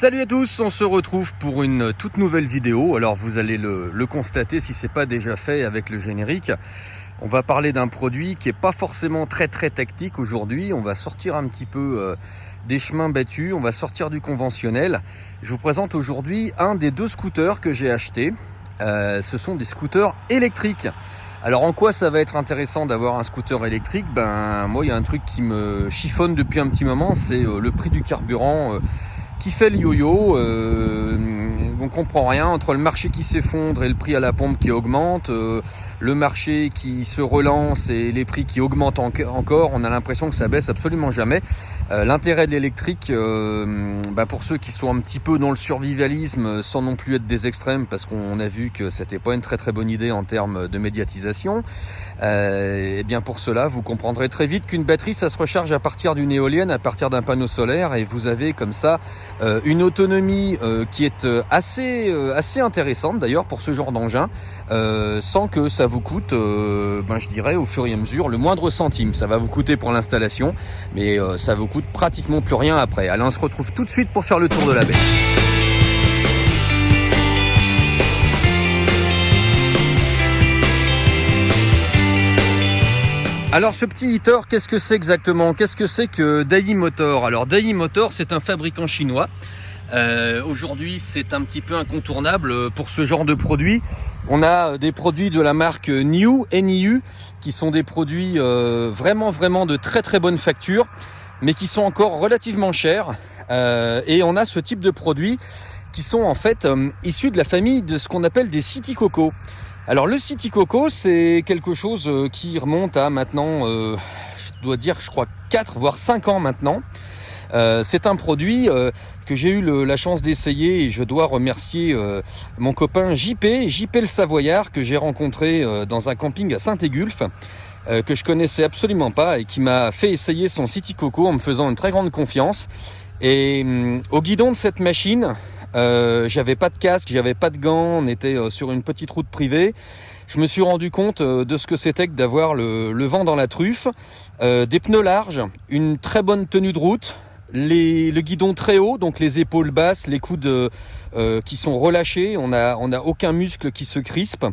Salut à tous, on se retrouve pour une toute nouvelle vidéo. Alors vous allez le constater si c'est pas déjà fait avec le générique. On va parler d'un produit qui est pas forcément très tactique aujourd'hui. On va sortir un petit peu des chemins battus, on va sortir du conventionnel. Je vous présente aujourd'hui un des deux scooters que j'ai acheté. Ce sont des scooters électriques. Alors en quoi ça va être intéressant d'avoir un scooter électrique? Moi il y a un truc qui me chiffonne depuis un petit moment, c'est le prix du carburant qui fait le yo-yo. On comprend rien entre le marché qui s'effondre et le prix à la pompe qui augmente, le marché qui se relance et les prix qui augmentent encore. On a l'impression que ça baisse absolument jamais. L'intérêt de l'électrique, pour ceux qui sont un petit peu dans le survivalisme sans non plus être des extrêmes, parce qu'on a vu que c'était pas une très bonne idée en termes de médiatisation, et bien pour cela vous comprendrez très vite qu'une batterie ça se recharge à partir d'une éolienne, à partir d'un panneau solaire, et vous avez comme ça une autonomie qui est assez intéressante d'ailleurs pour ce genre d'engin, sans que ça vous coûte, je dirais au fur et à mesure, le moindre centime. Ça va vous coûter pour l'installation, mais ça vous coûte pratiquement plus rien après. Allez, on se retrouve tout de suite pour faire le tour de la baie. Alors ce petit heater, qu'est-ce que c'est exactement? Qu'est-ce que c'est que Daiyi Motor? Alors Daiyi Motor, c'est un fabricant chinois. Aujourd'hui c'est un petit peu incontournable pour ce genre de produit. On a des produits de la marque NIU, qui sont des produits vraiment de très bonne facture, mais qui sont encore relativement chers. Et on a ce type de produits qui sont en fait issus de la famille de ce qu'on appelle des City Coco. Alors le City Coco, c'est quelque chose qui remonte à maintenant, je dois dire, je crois 4 voire 5 ans maintenant. C'est un produit que j'ai eu la chance d'essayer, et je dois remercier mon copain JP le Savoyard, que j'ai rencontré dans un camping à Saint-Égulphe, que je connaissais absolument pas, et qui m'a fait essayer son City Coco en me faisant une très grande confiance. Et au guidon de cette machine, j'avais pas de casque, j'avais pas de gants, on était sur une petite route privée. Je me suis rendu compte de ce que c'était que d'avoir le vent dans la truffe, des pneus larges, une très bonne tenue de route, le guidon très haut, donc les épaules basses, les coudes qui sont relâchés, on a aucun muscle qui se crispe,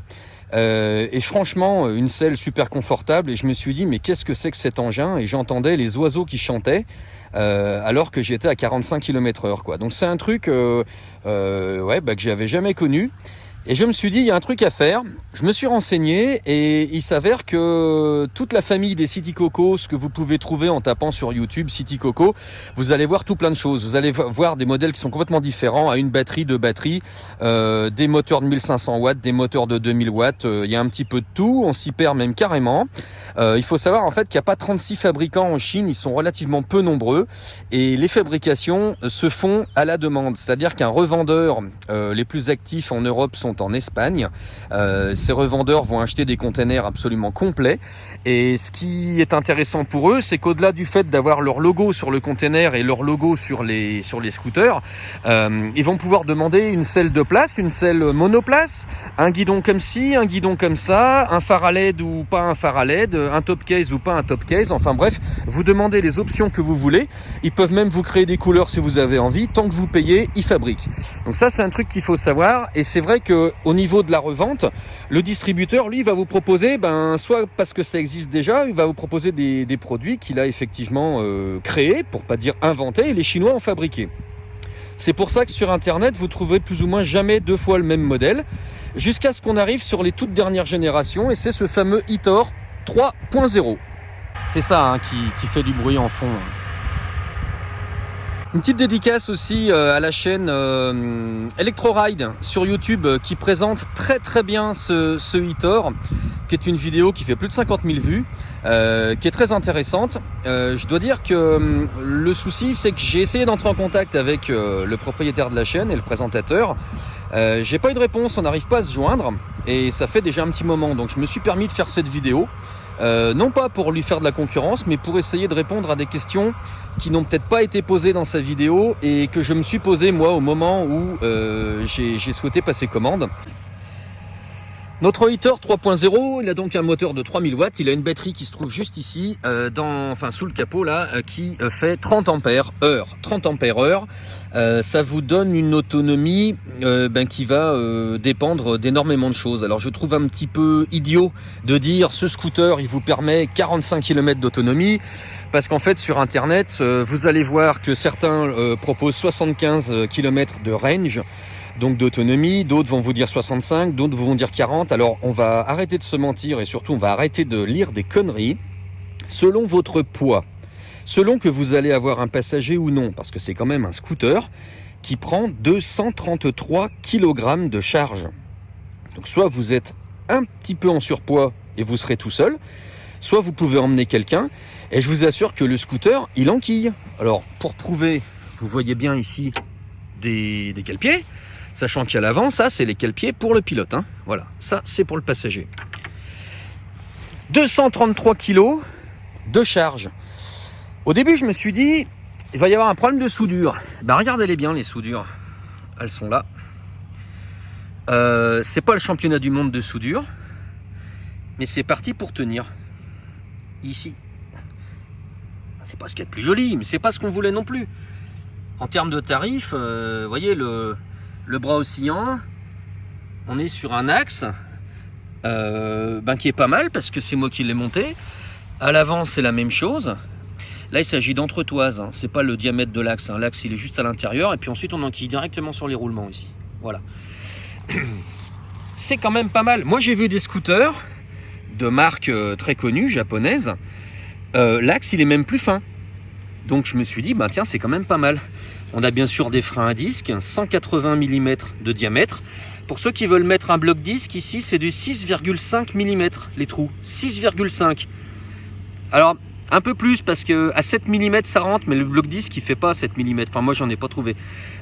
et franchement une selle super confortable. Et je me suis dit, mais qu'est-ce que c'est que cet engin? Et j'entendais les oiseaux qui chantaient alors que j'étais à 45 km/h quoi. Donc c'est un truc que j'avais jamais connu. Et je me suis dit, il y a un truc à faire. Je me suis renseigné, et il s'avère que toute la famille des City Coco, ce que vous pouvez trouver en tapant sur YouTube City Coco, vous allez voir tout plein de choses. Vous allez voir des modèles qui sont complètement différents, à une batterie, deux batteries, des moteurs de 1500 watts, des moteurs de 2000 watts. Il y a un petit peu de tout, on s'y perd même carrément. Il faut savoir en fait qu'il n'y a pas 36 fabricants en Chine, ils sont relativement peu nombreux, et les fabrications se font à la demande. C'est-à-dire qu'un revendeur, les plus actifs en Europe sont en Espagne. Ces revendeurs vont acheter des containers absolument complets, et ce qui est intéressant pour eux, c'est qu'au-delà du fait d'avoir leur logo sur le container et leur logo sur les scooters, ils vont pouvoir demander une selle de place, une selle monoplace, un guidon comme ci, un guidon comme ça, un phare à LED ou pas un phare à LED, un top case ou pas un top case. Enfin bref, vous demandez les options que vous voulez. Ils peuvent même vous créer des couleurs si vous avez envie. Tant que vous payez, ils fabriquent. Donc ça, c'est un truc qu'il faut savoir. Et c'est vrai que au niveau de la revente, le distributeur, lui, va vous proposer, soit parce que ça existe déjà, il va vous proposer des produits qu'il a effectivement créés, pour pas dire inventés, et les Chinois ont fabriqué. C'est pour ça que sur Internet, vous trouverez plus ou moins jamais deux fois le même modèle, jusqu'à ce qu'on arrive sur les toutes dernières générations, et c'est ce fameux Hitor 3.0. C'est ça qui fait du bruit en fond. Une petite dédicace aussi à la chaîne Electroride sur YouTube, qui présente très bien ce Hitor, qui est une vidéo qui fait plus de 50 000 vues, qui est très intéressante. Je dois dire que le souci, c'est que j'ai essayé d'entrer en contact avec le propriétaire de la chaîne et le présentateur. J'ai pas eu de réponse, on n'arrive pas à se joindre, et ça fait déjà un petit moment. Donc je me suis permis de faire cette vidéo. Non pas pour lui faire de la concurrence, mais pour essayer de répondre à des questions qui n'ont peut-être pas été posées dans sa vidéo, et que je me suis posé moi au moment où j'ai souhaité passer commande. Notre Hitter 3.0, il a donc un moteur de 3000 watts, il a une batterie qui se trouve juste ici, sous le capot là, qui fait 30 ampères heure. 30 ampères heure, ça vous donne une autonomie qui va dépendre d'énormément de choses. Alors je trouve un petit peu idiot de dire ce scooter il vous permet 45 km d'autonomie, parce qu'en fait sur internet vous allez voir que certains proposent 75 km de range, donc d'autonomie, d'autres vont vous dire 65, d'autres vont dire 40. Alors on va arrêter de se mentir et surtout on va arrêter de lire des conneries. Selon votre poids, selon que vous allez avoir un passager ou non, parce que c'est quand même un scooter qui prend 233 kg de charge. Donc soit vous êtes un petit peu en surpoids et vous serez tout seul, soit vous pouvez emmener quelqu'un, et je vous assure que le scooter, il enquille. Alors pour prouver, vous voyez bien ici des cale-pieds, sachant qu'à l'avant, ça c'est les cale-pieds pour le pilote, hein. Voilà, ça c'est pour le passager. 233 kg de charge. Au début, je me suis dit, il va y avoir un problème de soudure. Ben regardez-les bien, les soudures. Elles sont là. C'est pas le championnat du monde de soudure, mais c'est parti pour tenir. Ici. C'est pas ce qu'il y a de plus joli, mais c'est pas ce qu'on voulait non plus. En termes de tarifs, vous voyez le bras oscillant, on est sur un axe qui est pas mal parce que c'est moi qui l'ai monté. À l'avant, c'est la même chose. Là, il s'agit d'entretoise, hein. C'est pas le diamètre de l'axe, hein. L'axe, il est juste à l'intérieur et puis ensuite on enquille directement sur les roulements ici. Voilà. C'est quand même pas mal. Moi, j'ai vu des scooters de marque très connue, japonaise. L'axe, il est même plus fin. Donc je me suis dit, tiens, c'est quand même pas mal. On a bien sûr des freins à disque, 180 mm de diamètre. Pour ceux qui veulent mettre un bloc disque, ici, c'est du 6,5 mm les trous. 6,5. Alors, un peu plus, parce que à 7 mm, ça rentre, mais le bloc disque, il fait pas 7 mm. Enfin, moi, j'en ai pas trouvé.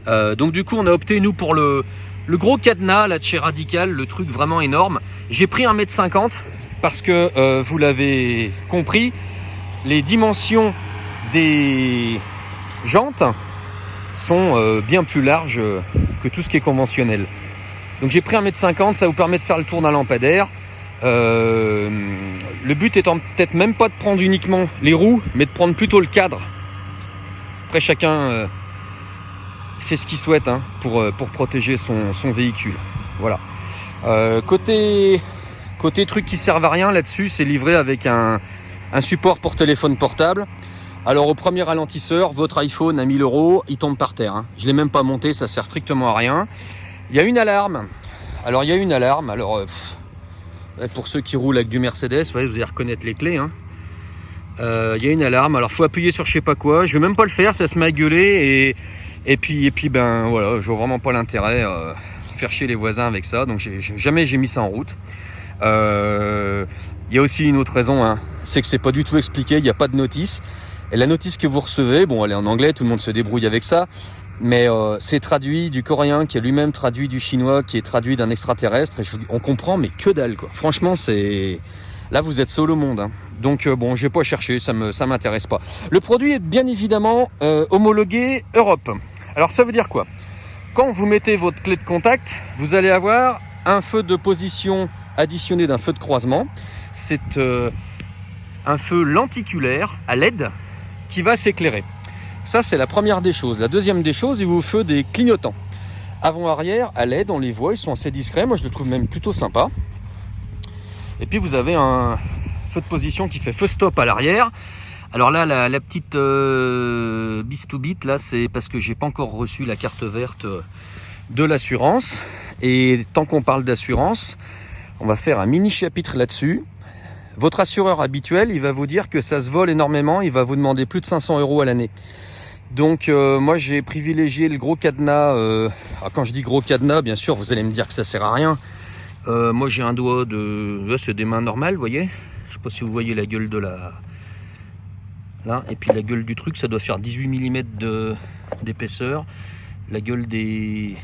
Donc du coup, on a opté, nous, pour le gros cadenas, là, de chez Radical, le truc vraiment énorme. J'ai pris 1,50 m, parce que, vous l'avez compris, les dimensions des jantes sont bien plus larges que tout ce qui est conventionnel. Donc j'ai pris 1,50 m, ça vous permet de faire le tour d'un lampadaire. Le but étant peut-être même pas de prendre uniquement les roues, mais de prendre plutôt le cadre. Après chacun fait ce qu'il souhaite, hein, pour protéger son véhicule. Voilà. Côté truc qui servent à rien là-dessus, c'est livré avec un support pour téléphone portable. Alors au premier ralentisseur, votre iPhone à 1000 €, il tombe par terre, hein. Je ne l'ai même pas monté, ça sert strictement à rien. Il y a une alarme. Alors il y a une alarme. Alors pour ceux qui roulent avec du Mercedes, vous allez reconnaître les clés, hein. Il y a une alarme. Alors faut appuyer sur je sais pas quoi. Je vais même pas le faire, ça se met à gueuler et puis voilà, je vois vraiment pas l'intérêt faire chier les voisins avec ça. Donc jamais j'ai mis ça en route. Il y a aussi une autre raison, hein, c'est que c'est pas du tout expliqué, il n'y a pas de notice. Et la notice que vous recevez, bon, elle est en anglais, tout le monde se débrouille avec ça, mais c'est traduit du coréen, qui est lui-même traduit du chinois, qui est traduit d'un extraterrestre, et on comprend, mais que dalle, quoi. Franchement, c'est... Là, vous êtes seul au monde, hein. Donc, bon, je vais pas chercher, ça m'intéresse pas. Le produit est bien évidemment homologué Europe. Alors, ça veut dire quoi? Quand vous mettez votre clé de contact, vous allez avoir un feu de position additionné d'un feu de croisement. C'est un feu lenticulaire à LED qui va s'éclairer. Ça, c'est la première des choses. La deuxième des choses, il vous faut des clignotants. Avant-arrière, à LED, on les voit, ils sont assez discrets. Moi, je le trouve même plutôt sympa. Et puis, vous avez un feu de position qui fait feu stop à l'arrière. Alors là, la petite bis to bit, là, c'est parce que j'ai pas encore reçu la carte verte de l'assurance. Et tant qu'on parle d'assurance, on va faire un mini chapitre là-dessus. Votre assureur habituel, il va vous dire que ça se vole énormément, il va vous demander plus de 500 € à l'année. Donc moi j'ai privilégié le gros cadenas. Quand je dis gros cadenas, bien sûr vous allez me dire que ça sert à rien. Moi j'ai un doigt de... Là c'est des mains normales, vous voyez. Je sais pas si vous voyez la gueule de la... Là, et puis la gueule du truc, ça doit faire 18 mm d'épaisseur. La gueule des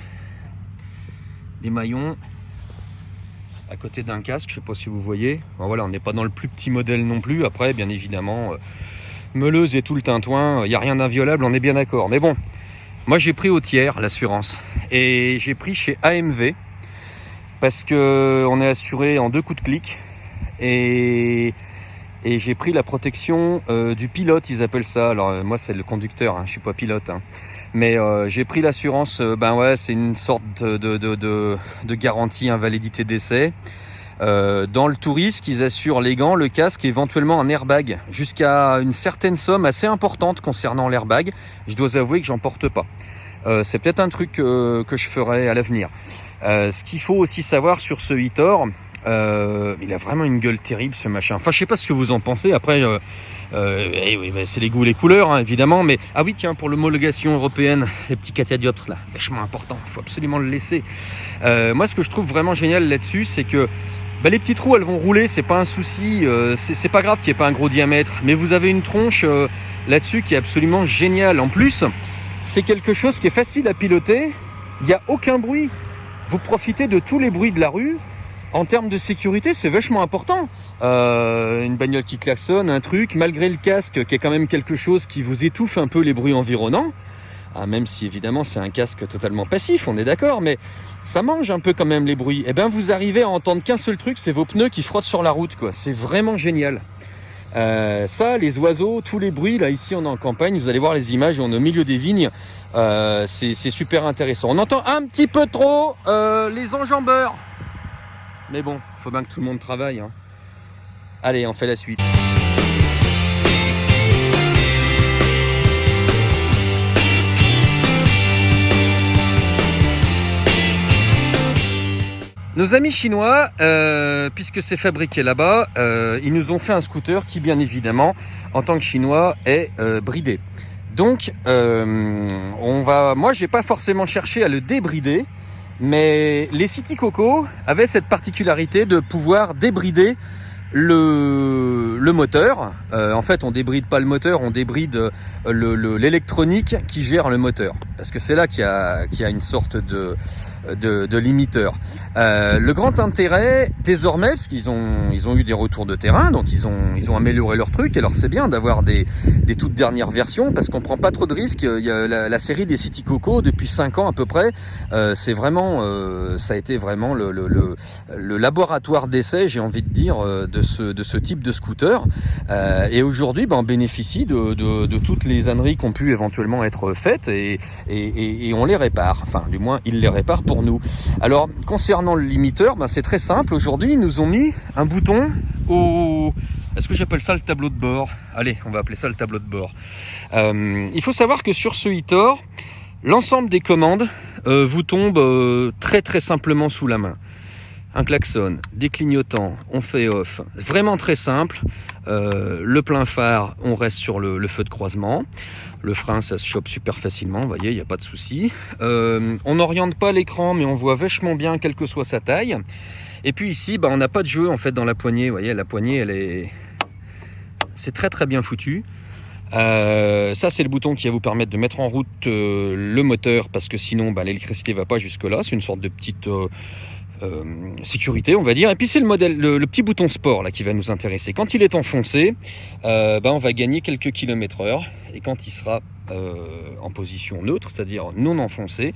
maillons à côté d'un casque, je sais pas si vous voyez. Bon, voilà, on n'est pas dans le plus petit modèle non plus. Après, bien évidemment, meuleuse et tout le tintouin, il n'y a rien d'inviolable, on est bien d'accord. Mais bon, moi j'ai pris au tiers l'assurance. Et j'ai pris chez AMV. parce que on est assuré en 2 coups de clic et j'ai pris la protection du pilote, ils appellent ça. Alors moi c'est le conducteur, hein, je suis pas pilote, hein. Mais j'ai pris l'assurance, c'est une sorte de garantie invalidité d'essai. Dans le tout-risque, ils assurent les gants, le casque et éventuellement un airbag, jusqu'à une certaine somme assez importante concernant l'airbag. Je dois avouer que j'en porte pas. C'est peut-être un truc que je ferai à l'avenir. Ce qu'il faut aussi savoir sur ce Hitor, il a vraiment une gueule terrible ce machin. Enfin, je sais pas ce que vous en pensez. Après, c'est les goûts, les couleurs, hein, évidemment. Mais ah oui, tiens, pour l'homologation européenne, les petits catadioptres là, vachement important. Il faut absolument le laisser. Moi, ce que je trouve vraiment génial là-dessus, c'est que les petites roues, elles vont rouler, c'est pas un souci. C'est pas grave qu'il n'y ait pas un gros diamètre, mais vous avez une tronche là-dessus qui est absolument géniale. En plus, c'est quelque chose qui est facile à piloter. Il n'y a aucun bruit. Vous profitez de tous les bruits de la rue. En termes de sécurité, c'est vachement important. Une bagnole qui klaxonne, un truc, malgré le casque, qui est quand même quelque chose qui vous étouffe un peu les bruits environnants. Même si évidemment c'est un casque totalement passif, on est d'accord, mais ça mange un peu quand même les bruits. Et bien vous arrivez à entendre qu'un seul truc, c'est vos pneus qui frottent sur la route, quoi. C'est vraiment génial. Ça, les oiseaux, tous les bruits, là ici on est en campagne, vous allez voir les images, on est au milieu des vignes, c'est super intéressant. On entend un petit peu trop les enjambeurs. Mais bon, faut bien que tout le monde travaille, hein. Allez, on fait la suite. Nos amis chinois, puisque c'est fabriqué là-bas, ils nous ont fait un scooter qui, bien évidemment, en tant que chinois, est bridé. Donc, moi, j'ai pas forcément cherché à le débrider. Mais les City Coco avaient cette particularité de pouvoir débrider le moteur. En fait, on débride pas le moteur, on débride l'électronique qui gère le moteur. Parce que c'est là qu'il y a une sorte de limiteur. Le grand intérêt, désormais, parce qu'ils ont eu des retours de terrain, donc ils ont amélioré leur truc. Alors c'est bien d'avoir des toutes dernières versions, parce qu'on prend pas trop de risques. Il y a la série des City Coco, depuis 5 ans à peu près, c'est vraiment, ça a été vraiment le laboratoire d'essai, j'ai envie de dire, de ce type de scooter. Et aujourd'hui, on bénéficie de toutes les âneries qui ont pu éventuellement être faites, et on les répare. Enfin, du moins, ils les réparent pour nous. Alors, concernant le limiteur, c'est très simple. Aujourd'hui, ils nous ont mis un bouton au... Est-ce que j'appelle ça le tableau de bord? Allez, on va appeler ça le tableau de bord. Il faut savoir que sur ce Hitor, l'ensemble des commandes vous tombent très très simplement sous la main. Un klaxon, des clignotants, on fait off. Vraiment très simple. Le plein phare, on reste sur le feu de croisement. Le frein, ça se chope super facilement, vous voyez, il n'y a pas de souci. On n'oriente pas l'écran, mais on voit vachement bien, quelle que soit sa taille. Et puis ici, on n'a pas de jeu en fait dans la poignée. Vous voyez, la poignée, c'est très très bien foutu. Ça, c'est le bouton qui va vous permettre de mettre en route le moteur, parce que sinon, l'électricité va pas jusque là. C'est une sorte de petite sécurité, on va dire. Et puis c'est le modèle, le petit bouton sport là qui va nous intéresser. Quand il est enfoncé, on va gagner quelques km/h, et quand il sera en position neutre, c'est-à-dire non enfoncé,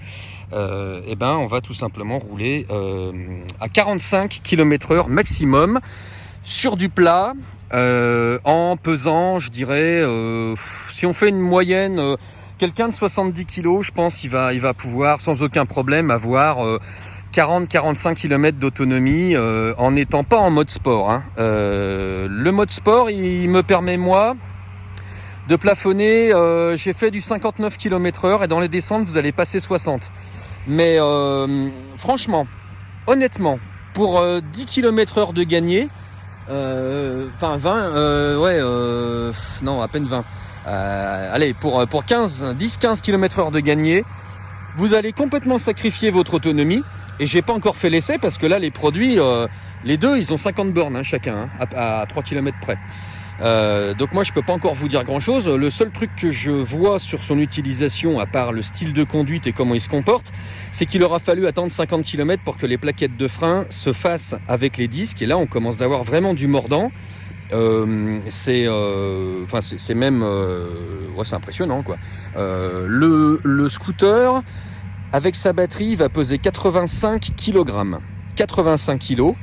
on va tout simplement rouler à 45 km/h maximum sur du plat, en pesant, je dirais, si on fait une moyenne, quelqu'un de 70 kg, je pense, il va pouvoir sans aucun problème avoir 40-45 km d'autonomie en n'étant pas en mode sport, hein. Le mode sport, il me permet, moi, de plafonner. J'ai fait du 59 km/h, et dans les descentes, vous allez passer 60. Mais franchement, honnêtement, pour 10 km/h de gagné, 20, non, à peine 20. Allez, pour 10-15 km/h de gagné, vous allez complètement sacrifier votre autonomie. Et j'ai pas encore fait l'essai, parce que là, les produits, les deux, ils ont 50 bornes, hein, chacun, hein, à 3 km près. Donc moi, je peux pas encore vous dire grand chose. Le seul truc que je vois sur son utilisation, à part le style de conduite et comment il se comporte, c'est qu'il aura fallu attendre 50 km pour que les plaquettes de frein se fassent avec les disques. Et là, on commence d'avoir vraiment du mordant. C'est même, c'est impressionnant, quoi. Le scooter, avec sa batterie, va peser 85 kg. 85 kg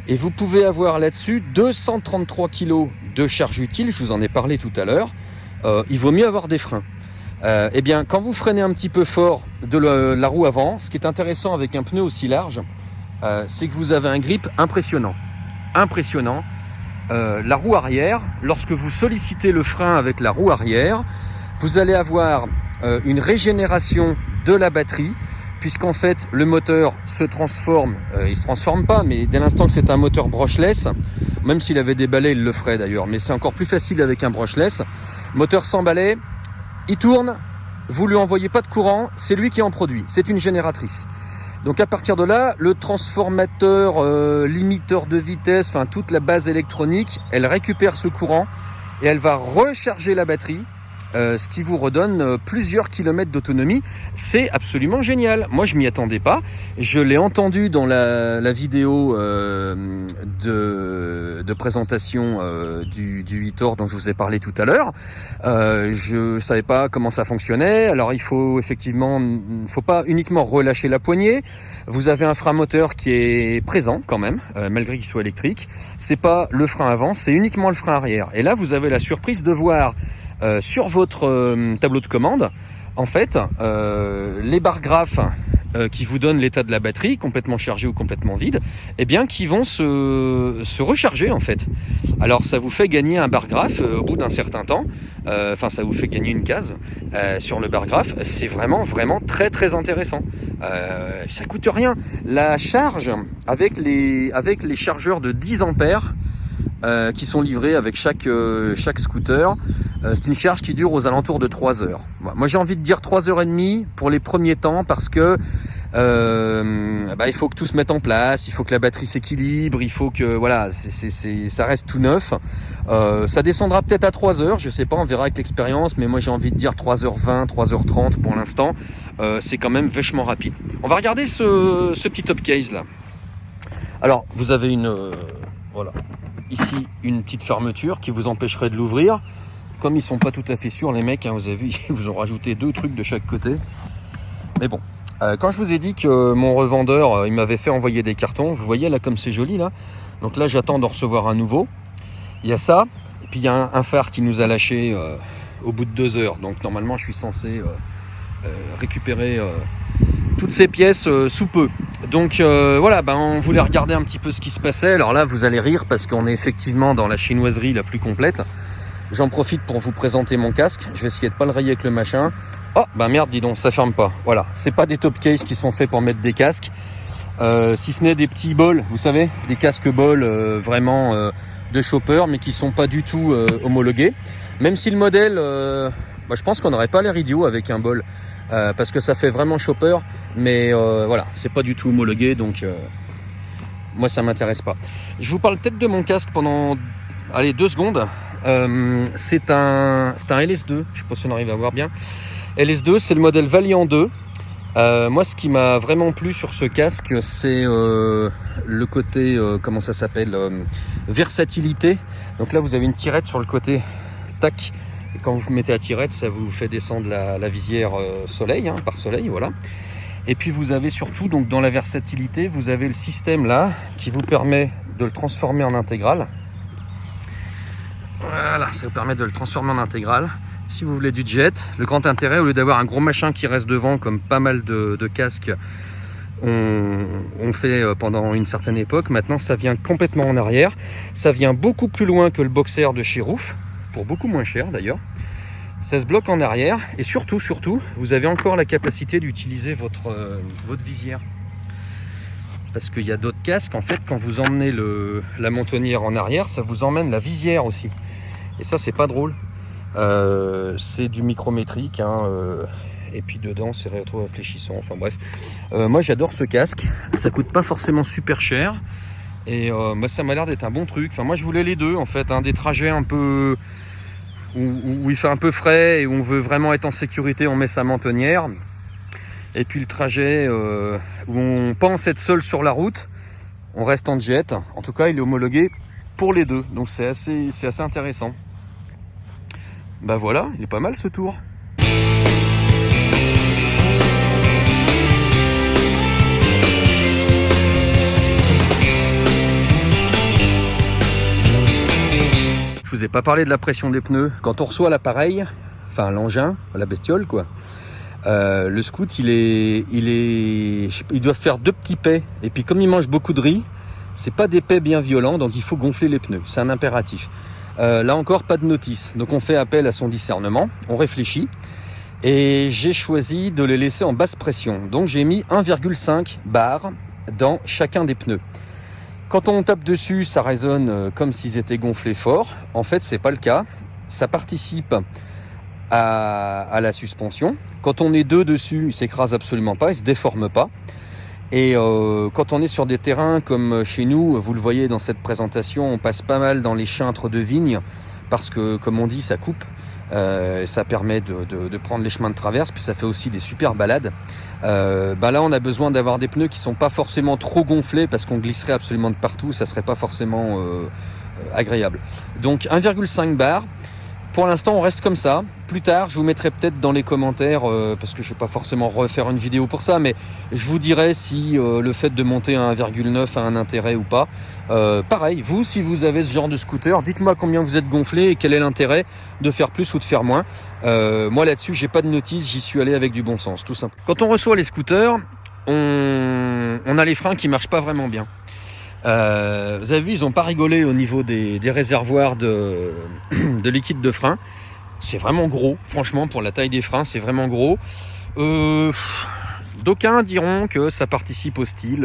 et vous pouvez avoir là-dessus 233 kg de charge utile, je vous en ai parlé tout à l'heure. Il vaut mieux avoir des freins. Eh bien, quand vous freinez un petit peu fort de la roue avant, ce qui est intéressant avec un pneu aussi large, c'est que vous avez un grip impressionnant. La roue arrière, lorsque vous sollicitez le frein avec la roue arrière, vous allez avoir une régénération de la batterie, puisqu'en fait le moteur se transforme, il se transforme pas, mais dès l'instant que c'est un moteur brushless, même s'il avait des balais il le ferait d'ailleurs, mais c'est encore plus facile avec un brushless. Moteur sans balai, il tourne, vous lui envoyez pas de courant, c'est lui qui en produit, c'est une génératrice. Donc à partir de là, le transformateur, limiteur de vitesse, enfin toute la base électronique, elle récupère ce courant et elle va recharger la batterie, ce qui vous redonne plusieurs kilomètres d'autonomie. C'est absolument génial. Moi, je m'y attendais pas. Je l'ai entendu dans la vidéo de présentation du 8-Tor dont je vous ai parlé tout à l'heure. Je savais pas comment ça fonctionnait. Alors, il faut pas uniquement relâcher la poignée. Vous avez un frein moteur qui est présent quand même, malgré qu'il soit électrique. C'est pas le frein avant, c'est uniquement le frein arrière. Et là, vous avez la surprise de voir sur votre tableau de commande, en fait, les barres graphes qui vous donnent l'état de la batterie, complètement chargée ou complètement vide, eh bien, qui vont se recharger en fait. Alors, ça vous fait gagner un bar graphe au bout d'un certain temps. Enfin, ça vous fait gagner une case sur le bar graphe. C'est vraiment très très intéressant. Ça coûte rien. La charge avec les chargeurs de 10 ampères. Qui sont livrés avec chaque scooter. C'est une charge qui dure aux alentours de 3 heures. Moi j'ai envie de dire 3 heures et demie pour les premiers temps parce que il faut que tout se mette en place, il faut que la batterie s'équilibre, il faut que voilà, ça reste tout neuf. Ça descendra peut-être à 3 heures, je sais pas, on verra avec l'expérience, mais moi j'ai envie de dire 3h20, 3h30 pour l'instant. C'est quand même vachement rapide. On va regarder ce petit top case là. Alors vous avez voilà. Ici, une petite fermeture qui vous empêcherait de l'ouvrir. Comme ils sont pas tout à fait sûrs, les mecs, hein, vous avez vu, ils vous ont rajouté 2 trucs de chaque côté. Mais bon, quand je vous ai dit que mon revendeur, il m'avait fait envoyer des cartons, vous voyez là comme c'est joli là. Donc là, j'attends d'en recevoir un nouveau. Il y a ça, et puis il y a un phare qui nous a lâché au bout de 2 heures. Donc normalement, je suis censé récupérer toutes ces pièces sous peu. Donc voilà, on voulait regarder un petit peu ce qui se passait. Alors là, vous allez rire parce qu'on est effectivement dans la chinoiserie la plus complète. J'en profite pour vous présenter mon casque. Je vais essayer de pas le rayer avec le machin. Oh, merde, dis donc, ça ferme pas. Voilà, c'est pas des top cases qui sont faits pour mettre des casques. Si ce n'est des petits bols, vous savez, des casques bols vraiment de chopper, mais qui sont pas du tout homologués. Même si le modèle, je pense qu'on n'aurait pas l'air idiot avec un bol. Parce que ça fait vraiment chopper, mais voilà, c'est pas du tout homologué, donc moi ça m'intéresse pas. Je vous parle peut-être de mon casque pendant 2 secondes. C'est un LS2, je sais pas si on arrive à voir bien. LS2, c'est le modèle Valiant 2. Moi, ce qui m'a vraiment plu sur ce casque, c'est le côté, comment ça s'appelle, versatilité. Donc là, vous avez une tirette sur le côté, tac. Et quand vous mettez la tirette, ça vous fait descendre la visière soleil, par soleil, voilà. Et puis vous avez surtout, donc dans la versatilité, vous avez le système là qui vous permet de le transformer en intégrale. Voilà, ça vous permet de le transformer en intégrale. Si vous voulez du jet, le grand intérêt, au lieu d'avoir un gros machin qui reste devant, comme pas mal de casques on fait pendant une certaine époque, maintenant ça vient complètement en arrière. Ça vient beaucoup plus loin que le Boxer de chez Roof, pour beaucoup moins cher d'ailleurs. Ça se bloque en arrière et surtout, vous avez encore la capacité d'utiliser votre visière. Parce qu'il y a d'autres casques, en fait, quand vous emmenez la mentonnière en arrière, ça vous emmène la visière aussi. Et ça, c'est pas drôle. C'est du micrométrique, et puis dedans, c'est rétro-réfléchissant. Enfin bref, moi j'adore ce casque. Ça coûte pas forcément super cher. Et ça m'a l'air d'être un bon truc. Enfin, moi je voulais les deux, en fait, des trajets un peu où il fait un peu frais et où on veut vraiment être en sécurité, on met sa mentonnière. Et puis le trajet où on pense être seul sur la route, on reste en jet. En tout cas, il est homologué pour les deux, donc c'est assez intéressant. Voilà, il est pas mal ce tour. j'ai pas parlé de la pression des pneus. Quand on reçoit l'appareil, enfin l'engin, la bestiole quoi, le Scoot il doit faire 2 petits pets. Et puis comme il mange beaucoup de riz, c'est pas des pets bien violents, donc il faut gonfler les pneus. C'est un impératif. Là encore, pas de notice. Donc on fait appel à son discernement, on réfléchit. Et j'ai choisi de les laisser en basse pression. Donc j'ai mis 1,5 bar dans chacun des pneus. Quand on tape dessus, ça résonne comme s'ils étaient gonflés fort. En fait, c'est pas le cas. Ça participe à la suspension. Quand on est 2 dessus, il s'écrase absolument pas, il se déforme pas. Et quand on est sur des terrains comme chez nous, vous le voyez dans cette présentation, on passe pas mal dans les chintres de vigne parce que, comme on dit, ça coupe. Ça permet de prendre les chemins de traverse, puis ça fait aussi des super balades. Là on a besoin d'avoir des pneus qui sont pas forcément trop gonflés parce qu'on glisserait absolument de partout, ça serait pas forcément agréable. Donc 1,5 bar. Pour l'instant on reste comme ça. Plus tard je vous mettrai peut-être dans les commentaires parce que je vais pas forcément refaire une vidéo pour ça, mais je vous dirai si le fait de monter à 1,9 a un intérêt ou pas. Pareil, vous si vous avez ce genre de scooter, dites-moi combien vous êtes gonflé et quel est l'intérêt de faire plus ou de faire moins. Moi là-dessus j'ai pas de notice, j'y suis allé avec du bon sens, tout simple. Quand on reçoit les scooters, on a les freins qui marchent pas vraiment bien. Vous avez vu, ils n'ont pas rigolé au niveau des réservoirs de liquide de frein. C'est vraiment gros, franchement, pour la taille des freins, c'est vraiment gros. D'aucuns diront que ça participe au style.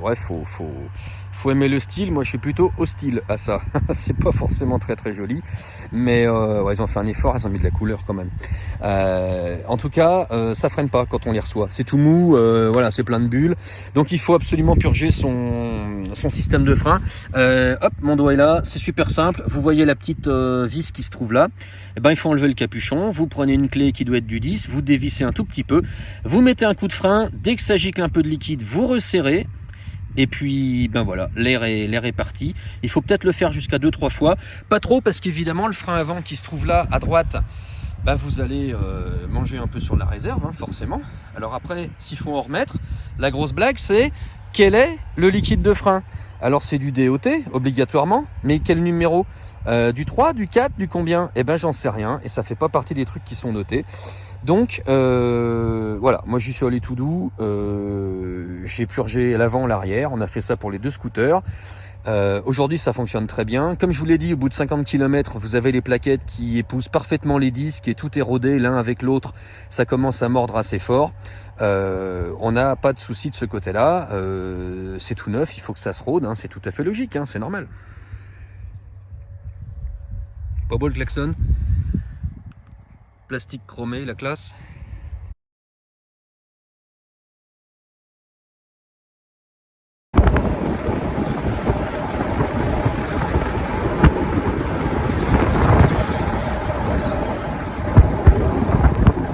Ouais, faut aimer le style. Moi, je suis plutôt hostile à ça. C'est pas forcément très très joli, mais ouais, ils ont fait un effort, ils ont mis de la couleur quand même. En tout cas, ça freine pas quand on les reçoit. C'est tout mou, voilà, c'est plein de bulles. Donc, il faut absolument purger son système de frein. Hop, mon doigt est là. C'est super simple. Vous voyez la petite vis qui se trouve là. Eh ben, il faut enlever le capuchon. Vous prenez une clé qui doit être du 10. Vous dévissez un tout petit peu. Vous mettez un coup de frein. Dès que ça gicle un peu de liquide, vous resserrez. Et puis, ben voilà, l'air est parti. Il faut peut-être le faire jusqu'à 2-3 fois. Pas trop, parce qu'évidemment, le frein avant qui se trouve là, à droite, ben vous allez manger un peu sur la réserve, hein, forcément. Alors après, s'il faut en remettre, la grosse blague, c'est quel est le liquide de frein? Alors c'est du DOT, obligatoirement, mais quel numéro? Du 3, du 4, du combien? Eh ben j'en sais rien, et ça fait pas partie des trucs qui sont notés. Donc voilà, moi j'y suis allé tout doux, j'ai purgé l'avant, l'arrière, on a fait ça pour les 2 scooters. Aujourd'hui ça fonctionne très bien. Comme je vous l'ai dit, au bout de 50 km, vous avez les plaquettes qui épousent parfaitement les disques et tout est rodé l'un avec l'autre, ça commence à mordre assez fort. On n'a pas de souci de ce côté-là, c'est tout neuf, il faut que ça se rôde, hein, c'est tout à fait logique, hein, c'est normal. Pas beau le klaxon? Plastique chromé, la classe.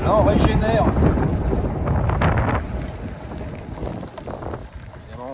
Là on régénère. Évidemment.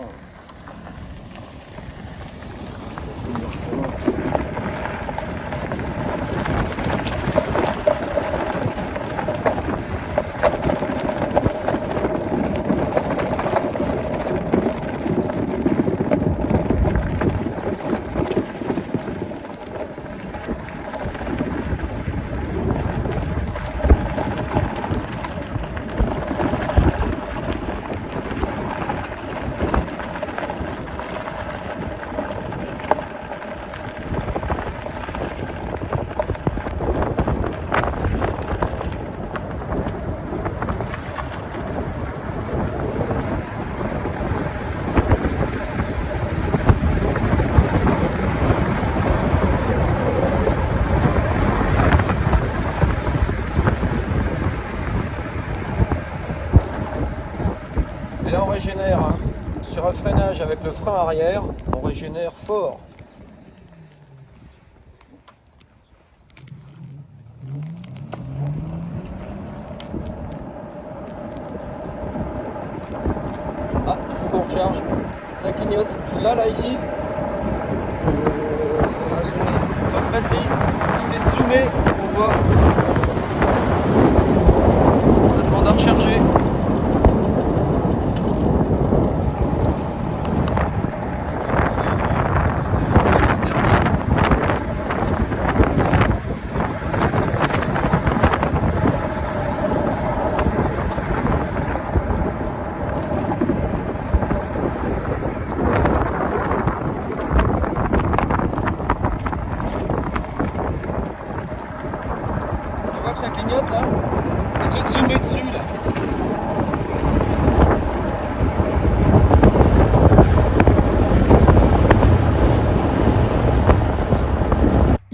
Et là on régénère, hein. Sur un freinage avec le frein arrière, on régénère fort. Ah, il faut qu'on recharge. Ça clignote. Tu l'as là ici? Bonne batterie. J'essaie de zoomer pour voir. Ça demande à recharger.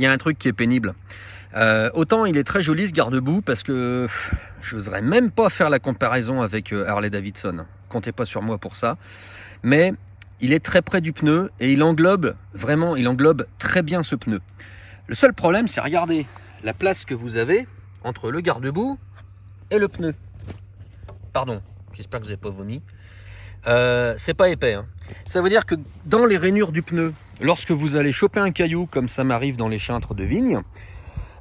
il y a un truc qui est pénible. Autant il est très joli ce garde-boue parce que je n'oserais même pas faire la comparaison avec Harley Davidson. Comptez pas sur moi pour ça. Mais il est très près du pneu et il englobe très bien ce pneu. Le seul problème, c'est regarder la place que vous avez entre le garde-boue et le pneu. Pardon, j'espère que vous n'avez pas vomi. C'est pas épais. Hein. Ça veut dire que dans les rainures du pneu, lorsque vous allez choper un caillou, comme ça m'arrive dans les cintres de vigne,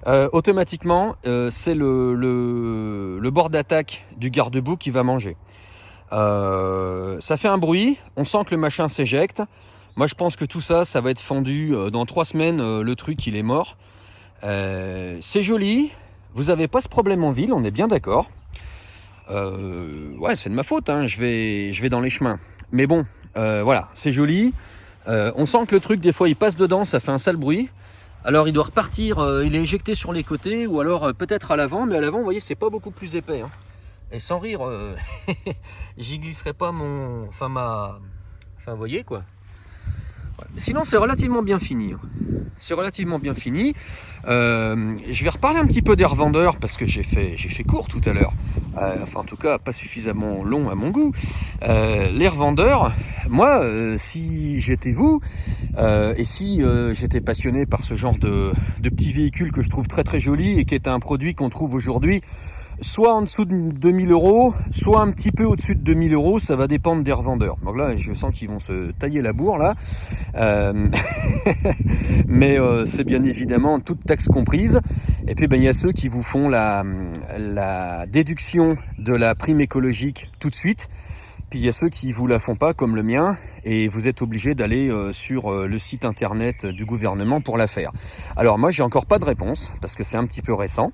automatiquement, c'est le bord d'attaque du garde-boue qui va manger. Ça fait un bruit, on sent que le machin s'éjecte. Moi, je pense que tout ça, ça va être fendu dans 3 semaines. Le truc, il est mort. C'est joli. Vous n'avez pas ce problème en ville, on est bien d'accord. Ouais, c'est de ma faute. Hein. Je vais dans les chemins. Mais bon, voilà, c'est joli. On sent que le truc, des fois, il passe dedans, ça fait un sale bruit. Alors, il doit repartir. Il est éjecté sur les côtés ou alors peut-être à l'avant. Mais à l'avant, vous voyez, c'est pas beaucoup plus épais. Hein. Et sans rire, j'y glisserai pas Enfin, vous voyez quoi. Sinon, c'est relativement bien fini. C'est relativement bien fini. Je vais reparler un petit peu des revendeurs parce que j'ai fait court tout à l'heure. Enfin, en tout cas, pas suffisamment long à mon goût. Les revendeurs, moi, si j'étais vous et si j'étais passionné par ce genre de petits véhicules que je trouve très très jolis et qui est un produit qu'on trouve aujourd'hui soit en dessous de 2000 €, soit un petit peu au-dessus de 2000 €, ça va dépendre des revendeurs. Donc là, je sens qu'ils vont se tailler la bourre là. Mais c'est bien évidemment toute taxe comprise. Et puis il y a ceux qui vous font la déduction de la prime écologique tout de suite. Puis il y a ceux qui vous la font pas comme le mien et vous êtes obligé d'aller sur le site internet du gouvernement pour la faire. Alors moi j'ai encore pas de réponse parce que c'est un petit peu récent.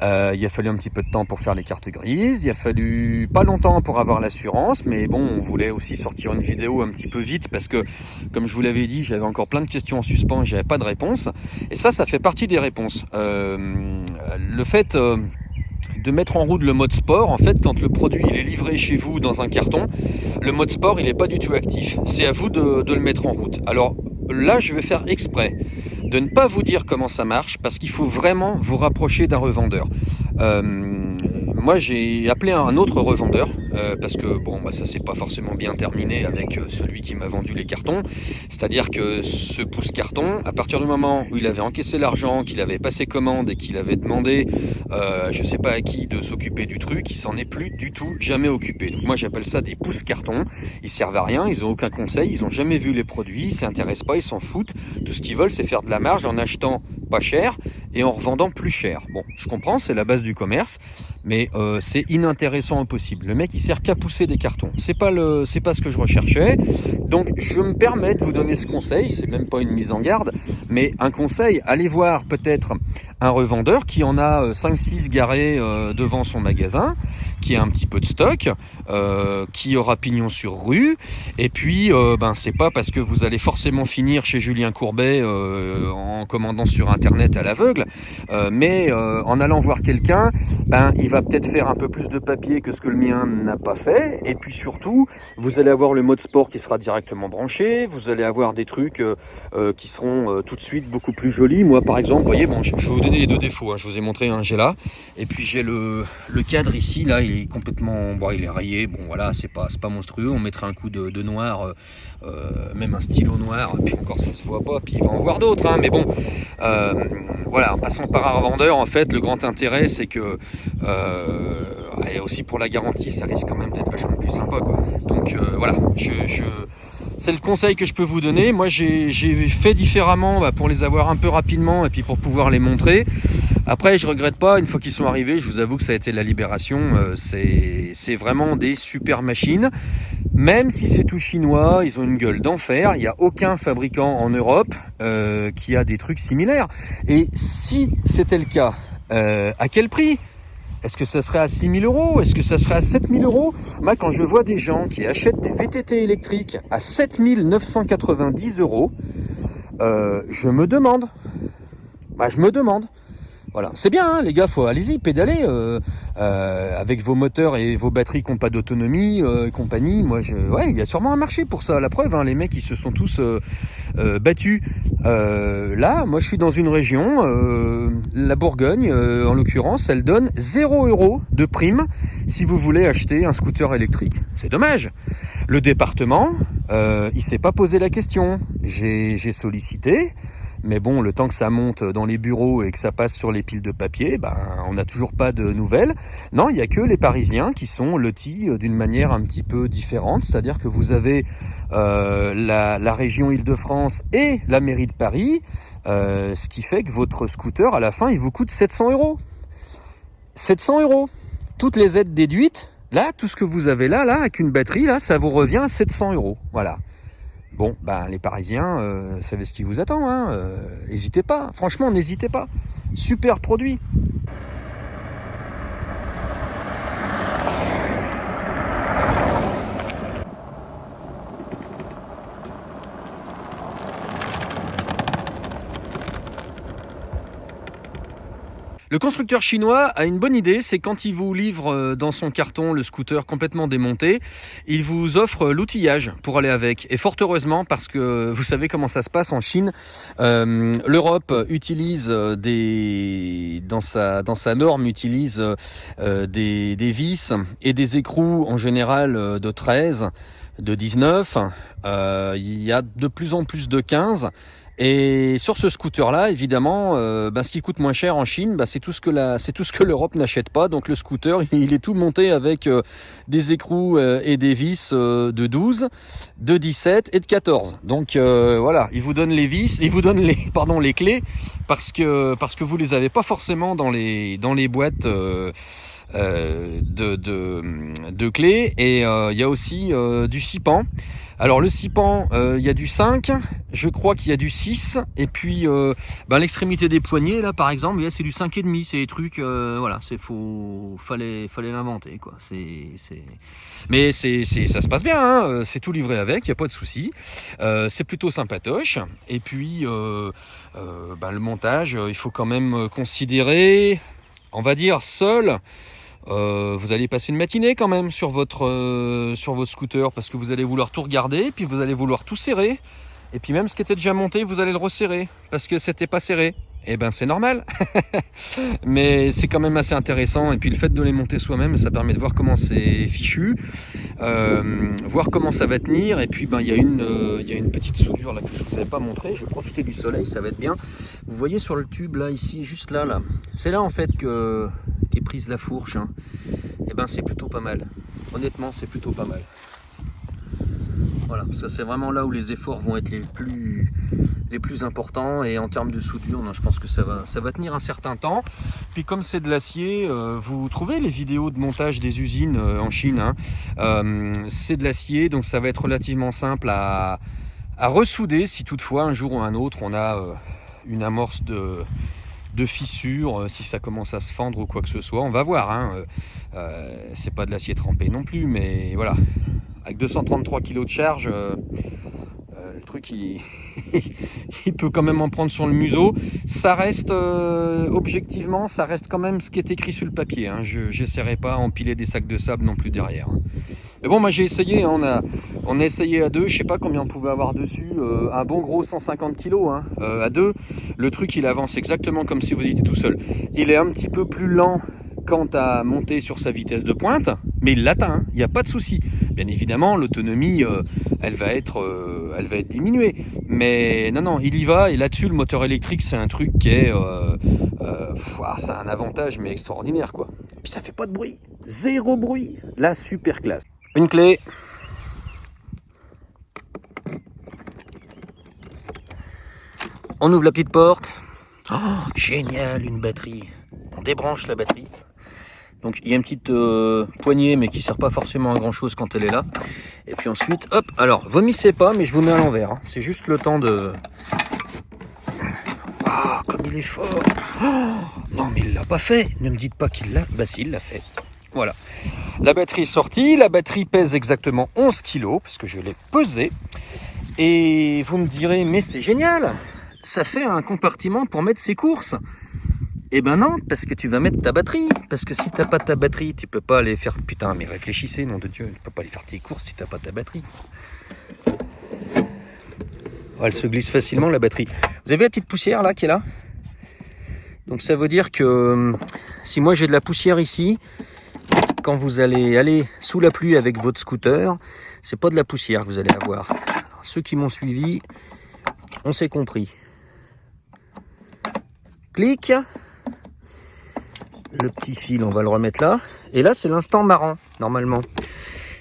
Il a fallu un petit peu de temps pour faire les cartes grises, il a fallu pas longtemps pour avoir l'assurance, mais bon, on voulait aussi sortir une vidéo un petit peu vite parce que, comme je vous l'avais dit, j'avais encore plein de questions en suspens et j'avais pas de réponse. Et ça fait partie des réponses. Le fait de mettre en route le mode sport, en fait, quand le produit il est livré chez vous dans un carton, le mode sport il n'est pas du tout actif. C'est à vous de le mettre en route. Alors là, je vais faire exprès de ne pas vous dire comment ça marche parce qu'il faut vraiment vous rapprocher d'un revendeur. Moi j'ai appelé un autre revendeur parce que ça s'est pas forcément bien terminé avec celui qui m'a vendu les cartons. C'est-à-dire que ce pouce-carton, à partir du moment où il avait encaissé l'argent, qu'il avait passé commande et qu'il avait demandé je sais pas à qui de s'occuper du truc, il s'en est plus du tout jamais occupé. Donc moi j'appelle ça des pouces-cartons. Ils servent à rien, ils ont aucun conseil, ils ont jamais vu les produits, ils s'intéressent pas, ils s'en foutent. Tout ce qu'ils veulent c'est faire de la marge en achetant pas cher et en revendant plus cher. Bon, je comprends, c'est la base du commerce, mais c'est inintéressant au possible. Le mec il sert qu'à pousser des cartons. C'est pas ce que je recherchais. Donc je me permets de vous donner ce conseil, c'est même pas une mise en garde, mais un conseil, allez voir peut-être un revendeur qui en a 5-6 garés devant son magasin, qui a un petit peu de stock, qui aura pignon sur rue, et puis c'est pas parce que vous allez forcément finir chez Julien Courbet en commandant sur internet à l'aveugle, mais en allant voir quelqu'un, il va peut-être faire un peu plus de papier que ce que le mien n'a pas fait, et puis surtout, vous allez avoir le mode sport qui sera directement branché, vous allez avoir des trucs qui seront tout de suite beaucoup plus jolis. Moi par exemple, vous voyez, je vais vous donner les deux défauts, hein. Je vous ai montré un, j'ai là, et puis j'ai le cadre ici, là, il est complètement, il est rayé, voilà, c'est pas monstrueux, on mettrait un coup de noir, même un stylo noir, et puis encore ça se voit pas, puis il va en voir d'autres, hein, mais bon, voilà, en passant par un revendeur, en fait, le grand intérêt, c'est que, et aussi pour la garantie, ça risque quand même d'être vachement plus sympa, quoi. Donc voilà, c'est le conseil que je peux vous donner. Moi j'ai fait différemment pour les avoir un peu rapidement et puis pour pouvoir les montrer. Après je regrette pas, une fois qu'ils sont arrivés, je vous avoue que ça a été la libération. C'est vraiment des super machines. Même si c'est tout chinois, ils ont une gueule d'enfer. Il n'y a aucun fabricant en Europe qui a des trucs similaires. Et si c'était le cas, à quel prix ? Est-ce que ça serait à 6 000 €? Est-ce que ça serait à 7 000 €? Moi, quand je vois des gens qui achètent des VTT électriques à 7 990 €, je me demande. Je me demande. Voilà, c'est bien, hein, les gars, allez-y, pédalez avec vos moteurs et vos batteries qui n'ont pas d'autonomie et compagnie. Moi, ouais, il y a sûrement un marché pour ça. La preuve, hein, les mecs, ils se sont tous battus. Là, moi, je suis dans une région, la Bourgogne, en l'occurrence, elle donne 0 € de prime si vous voulez acheter un scooter électrique. C'est dommage. Le département, il s'est pas posé la question. J'ai sollicité. Mais bon, le temps que ça monte dans les bureaux et que ça passe sur les piles de papier, ben, on n'a toujours pas de nouvelles. Non, il n'y a que les Parisiens qui sont lotis d'une manière un petit peu différente. C'est-à-dire que vous avez la région Île-de-France et la mairie de Paris, ce qui fait que votre scooter, à la fin, il vous coûte 700 €. 700 €. Toutes les aides déduites, là, tout ce que vous avez là, avec une batterie, là, ça vous revient à 700 €. Voilà. Bon, ben, les Parisiens, savez ce qui vous attend, hein, n'hésitez pas, franchement, n'hésitez pas. Super produit. Le constructeur chinois a une bonne idée, c'est quand il vous livre dans son carton le scooter complètement démonté, il vous offre l'outillage pour aller avec. Et fort heureusement, parce que vous savez comment ça se passe en Chine, l'Europe utilise dans sa norme, utilise des vis et des écrous en général de 13, de 19, il y a de plus en plus de 15. Et sur ce scooter-là, évidemment, ce qui coûte moins cher en Chine, c'est tout ce que l'Europe n'achète pas. Donc le scooter, il est tout monté avec des écrous et des vis de 12, de 17 et de 14. Donc voilà, il vous donne les vis, il vous donne les clés parce que vous les avez pas forcément dans les boîtes. De clés. Et il y a aussi du 6 pans. Alors le 6 pans, il y a du 5, je crois qu'il y a du 6, et puis l'extrémité des poignets là par exemple, c'est du 5,5, c'est des trucs, voilà, fallait l'inventer quoi. Mais ça se passe bien, hein, c'est tout livré avec, il n'y a pas de souci, c'est plutôt sympatoche, et puis le montage, il faut quand même considérer, on va dire seul. Vous allez passer une matinée quand même sur votre scooter parce que vous allez vouloir tout regarder, puis vous allez vouloir tout serrer, et puis même ce qui était déjà monté, vous allez le resserrer parce que c'était pas serré. Et ben c'est normal, mais c'est quand même assez intéressant. Et puis le fait de les monter soi-même, ça permet de voir comment c'est fichu, voir comment ça va tenir. Et puis il y a une petite soudure là que je vous avais pas montré. Je vais profiter du soleil, ça va être bien. Vous voyez sur le tube là, ici, juste là, c'est là en fait qu'est prise la fourche. Hein. Et ben c'est plutôt pas mal. Honnêtement, c'est plutôt pas mal. Voilà, ça c'est vraiment là où les efforts vont être les plus importants, et en termes de soudure, je pense que ça va tenir un certain temps. Puis comme c'est de l'acier, vous trouvez les vidéos de montage des usines en Chine, hein, c'est de l'acier, donc ça va être relativement simple à ressouder si toutefois un jour ou un autre on a une amorce de fissure, si ça commence à se fendre ou quoi que ce soit, on va voir, hein. C'est pas de l'acier trempé non plus, mais voilà, avec 233 kg de charge, le truc il peut quand même en prendre sur le museau. Ça reste objectivement, ça reste quand même ce qui est écrit sur le papier, hein. J'essaierai pas à empiler des sacs de sable non plus derrière. Mais bon, moi j'ai essayé, hein, on a essayé à deux, je sais pas combien on pouvait avoir dessus, un bon gros 150 kg, hein, à deux. Le truc il avance exactement comme si vous étiez tout seul. Il est un petit peu plus lent quant à monter sur sa vitesse de pointe, mais il l'atteint, il n'y a pas de souci. Bien évidemment, l'autonomie, elle va être diminuée, mais non, il y va. Et là-dessus, le moteur électrique, c'est un truc qui est, c'est un avantage mais extraordinaire quoi. Et puis ça fait pas de bruit, zéro bruit, la super classe. Une clé. On ouvre la petite porte. Oh, génial, une batterie. On débranche la batterie. Donc il y a une petite poignée mais qui ne sert pas forcément à grand chose quand elle est là. Et puis ensuite, hop, alors vomissez pas, mais je vous mets à l'envers. Hein. C'est juste le temps de... Ah, comme il est fort. Oh, non mais il l'a pas fait. Ne me dites pas qu'il l'a. Bah si, il l'a fait. Voilà. La batterie est sortie. La batterie pèse exactement 11 kg, parce que je l'ai pesée. Et vous me direz, mais c'est génial. Ça fait un compartiment pour mettre ses courses. Eh ben non, parce que tu vas mettre ta batterie. Parce que si t'as pas ta batterie, tu peux pas aller faire... Putain, mais réfléchissez, nom de Dieu. Tu peux pas aller faire tes courses si t'as pas ta batterie. Oh, elle se glisse facilement, la batterie. Vous avez la petite poussière, là, qui est là? Donc ça veut dire que si moi j'ai de la poussière ici, quand vous allez aller sous la pluie avec votre scooter, c'est pas de la poussière que vous allez avoir. Alors, ceux qui m'ont suivi, on s'est compris. Clic. Le petit fil, on va le remettre là. Et là, c'est l'instant marrant, normalement.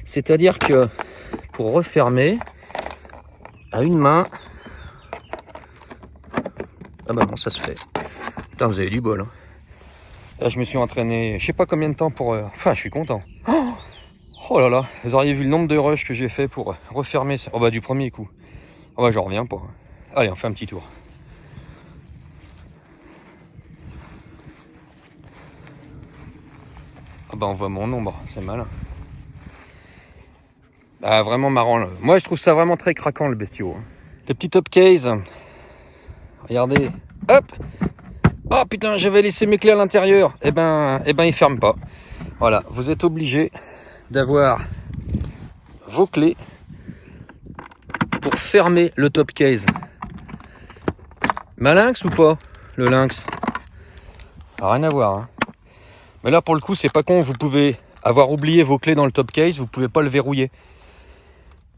C'est-à-dire que pour refermer, à une main... Ah bah non, ça se fait. Putain, vous avez du bol. Hein. Là, je me suis entraîné, je sais pas combien de temps pour... Enfin, je suis content. Oh là là, vous auriez vu le nombre de rushs que j'ai fait pour refermer ça. Oh bah du premier coup. Oh bah j'en reviens pas. Allez, on fait un petit tour. Ah bah on voit mon ombre, c'est malin. Ah vraiment marrant là. Moi je trouve ça vraiment très craquant le bestiau. Le petit top case. Regardez. Hop. Oh putain, j'avais laissé mes clés à l'intérieur. Eh ben il ferme pas. Voilà, vous êtes obligé d'avoir vos clés pour fermer le top case. Malinx ou pas, le lynx? Rien à voir. Hein. Mais là, pour le coup, c'est pas con. Vous pouvez avoir oublié vos clés dans le top case. Vous pouvez pas le verrouiller.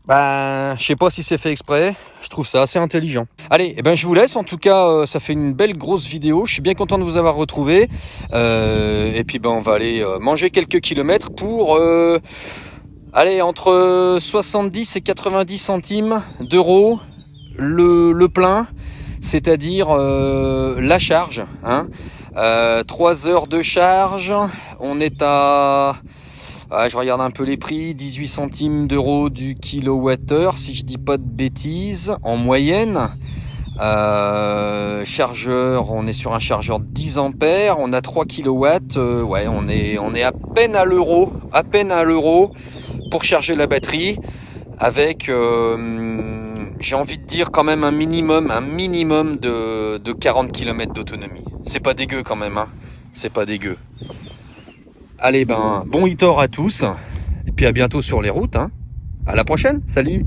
Ben, je sais pas si c'est fait exprès. Je trouve ça assez intelligent. Allez, eh ben, je vous laisse. En tout cas, ça fait une belle grosse vidéo. Je suis bien content de vous avoir retrouvé. Et puis, ben, on va aller manger quelques kilomètres pour... Allez, entre 70 et 90 centimes d'euros le plein, c'est-à-dire la charge. Hein. 3 heures de charge, on est à... je regarde un peu les prix, 18 centimes d'euros du kilowattheure, si je dis pas de bêtises, en moyenne. Chargeur, on est sur un chargeur de 10 ampères, on a 3 kilowatts, ouais, on est à peine à l'euro, pour charger la batterie avec j'ai envie de dire quand même un minimum de 40 km d'autonomie. C'est pas dégueu quand même, hein. C'est pas dégueu. Allez ben, bon Hitor à tous, et puis à bientôt sur les routes, hein. À la prochaine, salut.